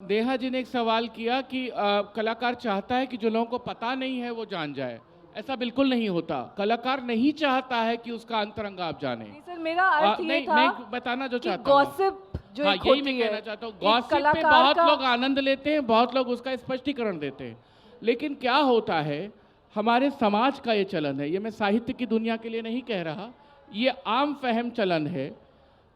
नेहा जी ने एक सवाल किया कि कलाकार चाहता है कि जो लोगों को पता नहीं है वो जान जाए। ऐसा बिल्कुल नहीं होता। कलाकार नहीं चाहता है कि उसका अंतरंग आप जाने। नहीं सर, मेरा अर्थ ये नहीं, था मैं बताना जो कि चाहता हूँ, गॉसिप जो हाँ एक यही मैं होती कहना है, चाहता हूँ। एक गॉसिप पे कलाकार बहुत का लोग आनंद लेते हैं, बहुत लोग उसका स्पष्टीकरण देते हैं। लेकिन क्या होता है, हमारे समाज का ये चलन है, ये मैं साहित्य की दुनिया के लिए नहीं कह रहा, ये आम फहम चलन है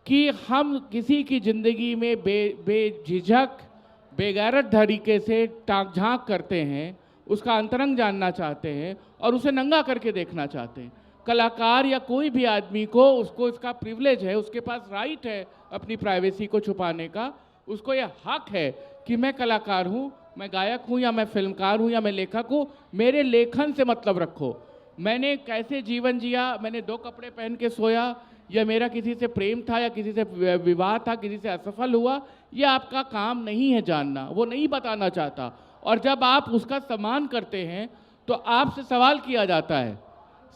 कि हम किसी की जिंदगी में बेझिझक बेगैरत तरीके से टाँक झाँक करते हैं, उसका अंतरंग जानना चाहते हैं और उसे नंगा करके देखना चाहते हैं। कलाकार या कोई भी आदमी को, उसको इसका प्रिविलेज है, उसके पास राइट है अपनी प्राइवेसी को छुपाने का। उसको यह हक है कि मैं कलाकार हूँ, मैं गायक हूँ या मैं फिल्मकार हूँ या मैं लेखक हूँ, मेरे लेखन से मतलब रखो। मैंने कैसे जीवन जिया, मैंने 2 कपड़े पहन के सोया, या मेरा किसी से प्रेम था या किसी से विवाह था, किसी से असफल हुआ, ये आपका काम नहीं है जानना, वो नहीं बताना चाहता। और जब आप उसका सम्मान करते हैं तो आपसे सवाल किया जाता है,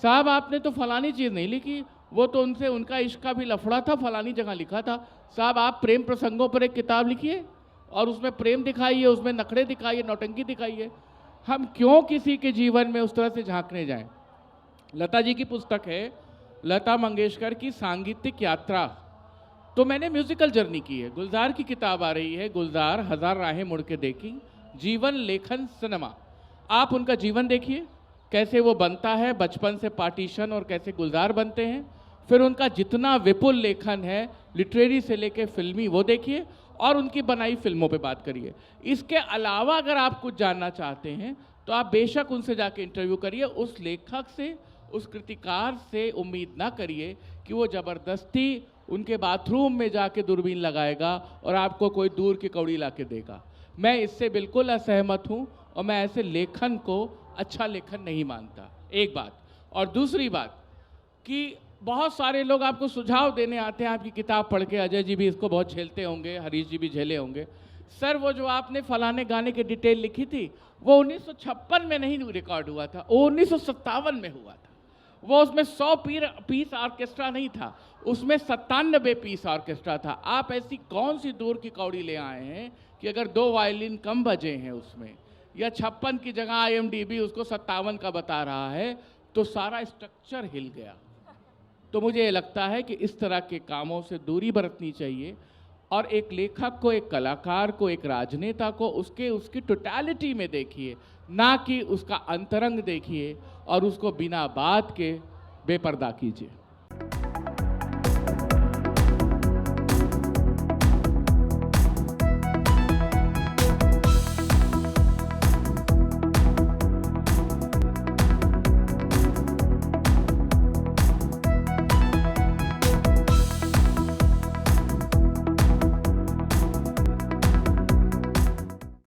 साहब आपने तो फलानी चीज़ नहीं लिखी, वो तो उनसे उनका इश्क का भी लफड़ा था, फलानी जगह लिखा था। साहब आप प्रेम प्रसंगों पर एक किताब लिखिए और उसमें प्रेम दिखाइए, उसमें नखरे दिखाइए, नौटंकी दिखाइए। हम क्यों किसी के जीवन में उस तरह से झांकने जाएं? लता जी की पुस्तक है, लता मंगेशकर की सांगीतिक यात्रा। तो मैंने म्यूजिकल जर्नी की है। गुलजार की किताब आ रही है, गुलजार हजार राहें मुड़ के देखी, जीवन लेखन सिनेमा। आप उनका जीवन देखिए, कैसे वो बनता है, बचपन से पार्टीशन और कैसे गुलजार बनते हैं। फिर उनका जितना विपुल लेखन है, लिटरेरी से लेके फिल्मी, वो देखिए और उनकी बनाई फिल्मों पे बात करिए। इसके अलावा अगर आप कुछ जानना चाहते हैं तो आप बेशक उनसे जाके इंटरव्यू करिए। उस लेखक से, उस कृतिकार से उम्मीद ना करिए कि वो ज़बरदस्ती उनके बाथरूम में जाके दूरबीन लगाएगा और आपको कोई दूर की कौड़ी ला के देगा। मैं इससे बिल्कुल असहमत हूँ और मैं ऐसे लेखन को अच्छा लेखन नहीं मानता, एक बात। और दूसरी बात कि बहुत सारे लोग आपको सुझाव देने आते हैं आपकी किताब पढ़ के, अजय जी भी इसको बहुत झेलते होंगे, हरीश जी भी झेले होंगे। सर वो जो आपने फलाने गाने की डिटेल लिखी थी वो 1956 में नहीं रिकॉर्ड हुआ था, वो 1957 में हुआ था। वो उसमें 100 पीस ऑर्केस्ट्रा नहीं था, उसमें 97 पीस ऑर्केस्ट्रा था। आप ऐसी कौन सी दूर की कौड़ी ले आए हैं कि अगर 2 वायलिन कम बजे हैं उसमें, या 56 की जगह IMDb उसको 57 का बता रहा है, तो सारा स्ट्रक्चर हिल गया। तो मुझे ये लगता है कि इस तरह के कामों से दूरी बरतनी चाहिए और एक लेखक को, एक कलाकार को, एक राजनेता को उसकी टोटलिटी में देखिए, ना कि उसका अंतरंग देखिए और उसको बिना बात के बेपर्दा कीजिए।